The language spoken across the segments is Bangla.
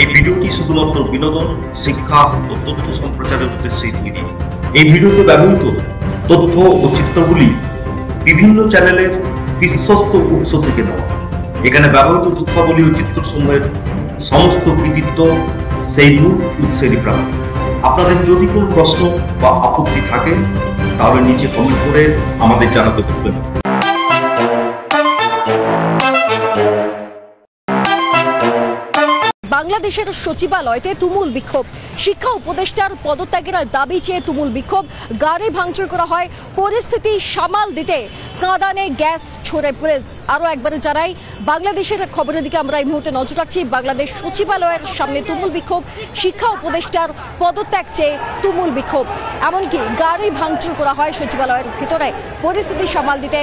এই ভিডিওটি শুধুমাত্র বিনোদন, শিক্ষা ও তথ্য সম্প্রচারের উদ্দেশ্যে তৈরি। এই ভিডিওতে ব্যবহৃত তথ্য ও চিত্রগুলি বিভিন্ন চ্যানেলের বিশ্বস্ত উৎস থেকে নেওয়া। এখানে ব্যবহৃত তথ্যাবলী ও চিত্রসমূহের সমস্ত কৃতিত্ব সেই মূল উৎসেরই প্রাপ্ত। আপনাদের যদি কোনো প্রশ্ন বা আপত্তি থাকে তাহলে নিচে কমেন্ট করে আমাদের জানাতে ভুলবেন না। বাংলাদেশের সচিবালয়তে তুমুল বিক্ষোভ, শিক্ষা উপদেষ্টার পদত্যাগের দাবি চেয়ে তুমুল বিক্ষোভ, গাড়ি ভাঙচুর করা হয়। পরিস্থিতি সামাল দিতে কাঁদানে গ্যাস ছোড়ে পুলিশ। আরো একবার জানাই, বাংলাদেশের খবরের দিকে আমরা এই মুহূর্তে নজর রাখছি। বাংলাদেশ সচিবালয়ের সামনে তুমুল বিক্ষোভ, শিক্ষা উপদেষ্টার পদত্যাগ চেয়ে তুমুল বিক্ষোভ, এমনকি গাড়ি ভাঙচুর করা হয় সচিবালয়ের ভিতরে। পরিস্থিতি সামাল দিতে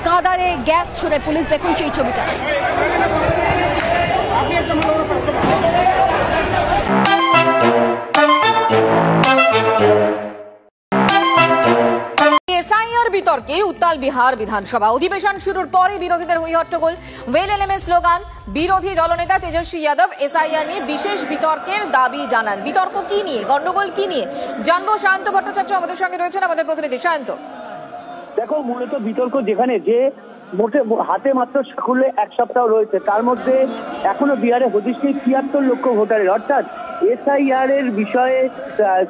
কাঁদানে গ্যাস ছোড়ে পুলিশ। দেখুন সেই ছবিটা। এসআইআর বিতর্কে উত্তাল বিহার বিধানসভা। অধিবেশন শুরুর পরে বিরোধীদের হই হট্টগোল, ওয়েল এলএমএ স্লোগান। বিরোধী দলনেতা তেজস্বী যাদব এসআইআর নিয়ে বিশেষ বিতর্কের দাবি জানান। বিতর্ক কি নিয়ে, গন্ডগোল কি নিয়ে, জানবো। সায়ন্ত ভট্টাচার্য আমাদের সঙ্গে রয়েছেন, আমাদের প্রতিনিধি। সায়ন্ত, দেখো, মূলত বিতর্ক যেখানে যে মোটে হাতে মাত্র খুললে এক সপ্তাহ রয়েছে, তার মধ্যে এখনো বিহারে হদিশ নেই ৭৩ লক্ষ ভোটারের। অর্থাৎ এসআইআর এর বিষয়ে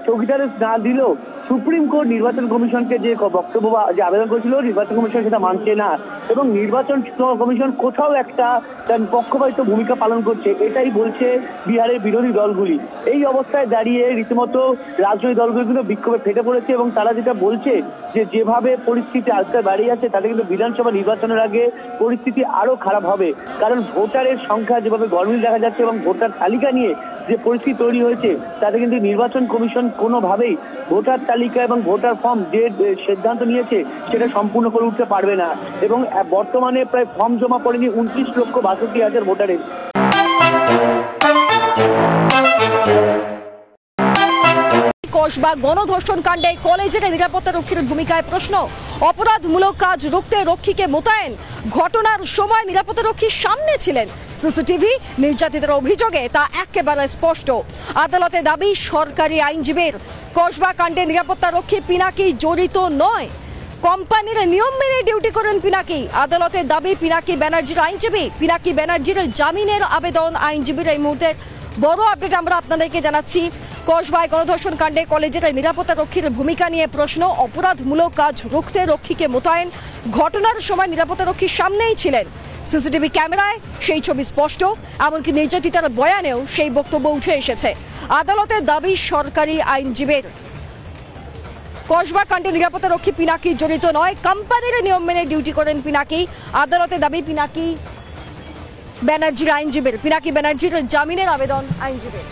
স্থগিতাদেশ না দিলেও সুপ্রিম কোর্ট নির্বাচন কমিশনকে যে বক্তব্য বা যে আবেদন করেছিল, নির্বাচন কমিশন সেটা মানছে না এবং নির্বাচন কমিশন কোথাও একটা তার পক্ষপাতিত্ব ভূমিকা পালন করছে, এটাই বলছে বিহারের বিরোধী দলগুলি। এই অবস্থায় দাঁড়িয়ে রীতিমতো রাজনৈতিক দলগুলি কিন্তু বিক্ষোভে ফেটে পড়েছে এবং তারা যেটা বলছে যে যেভাবে পরিস্থিতি আজকে দাঁড়িয়ে আছে তাতে কিন্তু বিধানসভা নির্বাচনের আগে পরিস্থিতি আরো খারাপ হবে। কারণ ভোটারের সংখ্যা যেভাবে গরমিল দেখা যাচ্ছে এবং ভোটার তালিকা নিয়ে যে পরিস্থিতি তৈরি হয়েছে তাতে কিন্তু নির্বাচন কমিশন কোনোভাবেই ভোটার তালিকা এবং ভোটার ফর্ম যে সিদ্ধান্ত নিয়েছে সেটা সম্পূর্ণ করে উঠতে পারবে না। এবং বর্তমানে প্রায় ফর্ম জমা পড়েনি ২৯,৬২,০০০ ভোটারের। কসবা গণধর্ষণ কাণ্ডে কলেজের নিরাপত্তা রক্ষীর ভূমিকায় প্রশ্ন। অপরাধমূলক কাজ রুখতে রক্ষীকে মোতায়েন। ঘটনার সময় নিরাপত্তা রক্ষী সামনে ছিলেন। সিসিটিভি নির্যাতিতের অভিযোগে তা একেবারে স্পষ্ট। আদালতে দাবি সরকারি আইনজীবীর, কসবা কাণ্ডে নিরাপত্তা রক্ষী পিনাকি জড়িত নয়, কোম্পানির নিয়ম মেনে ডিউটি করেন পিনাকি। আদালতে দাবি পিনাকি ব্যানার্জির আইনজীবী। পিনাকি ব্যানার্জির জামিনের আবেদন আইনজীবীর। এই মুহূর্তে বড় আপডেট আমরা আপনাদেরকে জানাচ্ছি। কসবায় গণধর্ষণ কাণ্ডে কলেজের নিরাপত্তা রক্ষীর ভূমিকা নিয়ে প্রশ্ন। অপরাধমূলক কাজ রুখতে রক্ষীকে মোতায়েন। ঘটনার সময় নিরাপত্তা রক্ষী সামনেই ছিলেন। সিসিটিভি ক্যামেরায় সেই ছবি স্পষ্ট, এমনকি নির্যাতিতার বয়ানেও সেই বক্তব্য উঠে এসেছে। আদালতে দাবি সরকারি আইনজীবীর, কসবা কাণ্ডে নিরাপত্তা রক্ষী পিনাকি জড়িত নয়, কোম্পানির নিয়ম মেনে ডিউটি করেন পিনাকি। আদালতে দাবি পিনাকি ব্যানার্জির আইনজীবীর। পিনাকি ব্যানার্জির জামিনের আবেদন আইনজীবীর।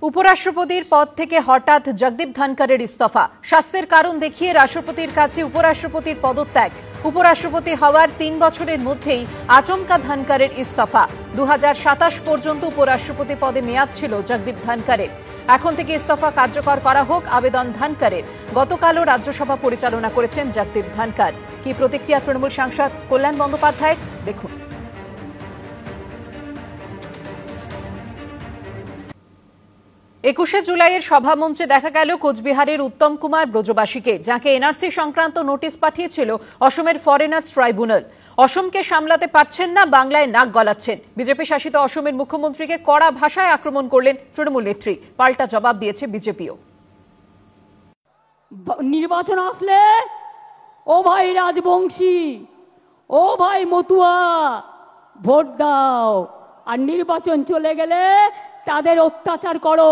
উপরাষ্ট্রপতির পদ থেকে হঠাৎ জগদীপ ধনকরের ইস্তফা। স্বাস্থ্যের কারণ দেখিয়ে রাষ্ট্রপতির কাছে উপরাষ্ট্রপতির পদত্যাগ। উপরাষ্ট্রপতি হওয়ার ৩ বছরের মধ্যেই আচমকা ধনকরের ইস্তফা। ২০২৭ পর্যন্ত উপরাষ্ট্রপতি পদে মেয়াদ ছিল জগদীপ ধনকরের। এখন থেকে ইস্তফা কার্যকর করা হোক, আবেদন ধনকরের। গতকালও রাজ্যসভা পরিচালনা করেছেন জগদীপ ধনকর। কি প্রতিক্রিয়া তৃণমূল সাংসদ কল্যাণ বন্দ্যোপাধ্যায়, দেখুন। ২১শে জুলাইয়ের সভামঞ্চে দেখা গেল কোচবিহারের উত্তম কুমার ব্রজবাসীকে, যাকে এনআরসি সংক্রান্ত নোটিশ পাঠিয়েছিল অসমের ফরেনার্স ট্রাইব্যুনাল। অসমকে সামলাতে পারছেন না, বাংলায় নাক গলাচ্ছেন। বিজেপি শাসিত অসমের মুখ্যমন্ত্রীকে কড়া ভাষায় আক্রমণ করলেন তৃণমূল নেত্রী। পাল্টা জবাব দিয়েছে বিজেপিও। নির্বাচন আসলে ও ভাই রাজবংশী, ও ভাই মতুয়া, ভোট দাও, আর নির্বাচন চলে গেলে তাদের অত্যাচার করো।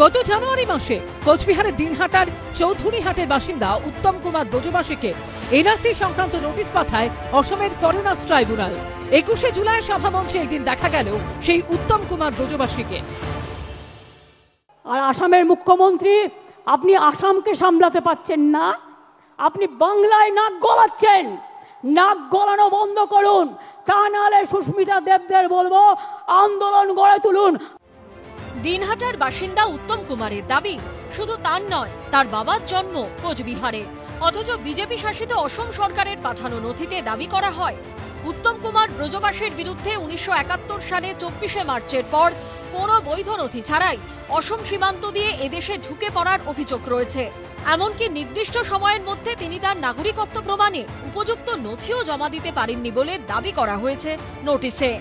গত জানুয়ারি মাসে কোচবিহারের দিনহাটার চৌধুরীহাটের বাসিন্দা উত্তম কুমার ব্রজবাসীকে এনআরসি সংক্রান্ত নোটিশ পাঠায় অসমের ফরেনার্স ট্রাইব্যুনাল। ২১শে জুলাই সভামঞ্চে একদিন দেখা গেল সেই উত্তম কুমার ব্রজবাসীকে। আর আসামের মুখ্যমন্ত্রী, আপনি আসামকে সামলাতে পারছেন না, আপনি বাংলায় নাক গলাচ্ছেন। নাক গলানো বন্ধ করুন, তা নাহলে সুস্মিতা দেবদের বলবো আন্দোলন গড়ে তুলুন। দিনহাটার বাসিন্দা উত্তম কুমারের দাবি, শুধু তার নয়, তার বাবার জন্ম কোচবিহারে। অথচ বিজেপি শাসিত অসম সরকারের পাঠানো নথিতে দাবি করা হয় উত্তম কুমার ব্রজবাসীর বিরুদ্ধে 1971 সালে 24শে মার্চের পর কোনো বৈধ নথি ছাড়াই অসম সীমান্ত দিয়ে এদেশে ঢুকে পড়ার অভিযোগ রয়েছে। এমনকি নির্দিষ্ট সময়ের মধ্যে তিনি তার নাগরিকত্ব প্রমাণে উপযুক্ত নথিও জমা দিতে পারেননি বলে দাবি করা হয়েছে নোটিশে।